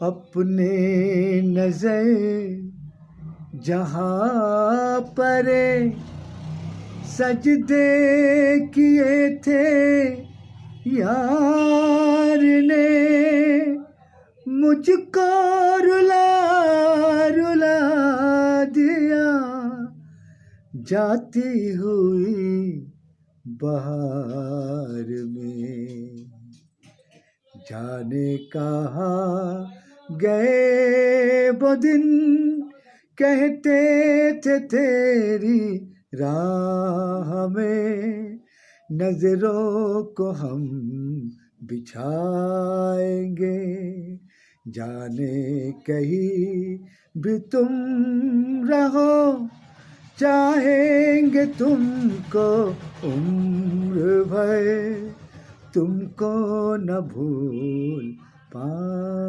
अपने नजर जहाँ पर सजदे किए थे यार ने, मुझको रुला रुला दिया जाती हुई बहार में। जाने कहाँ गए वो दिन, कहते थे तेरी राह में नजरों को हम बिछाएंगे। जाने कहीं भी तुम रहो, चाहेंगे तुमको उम्र भर, तुमको न भूल पाएंगे।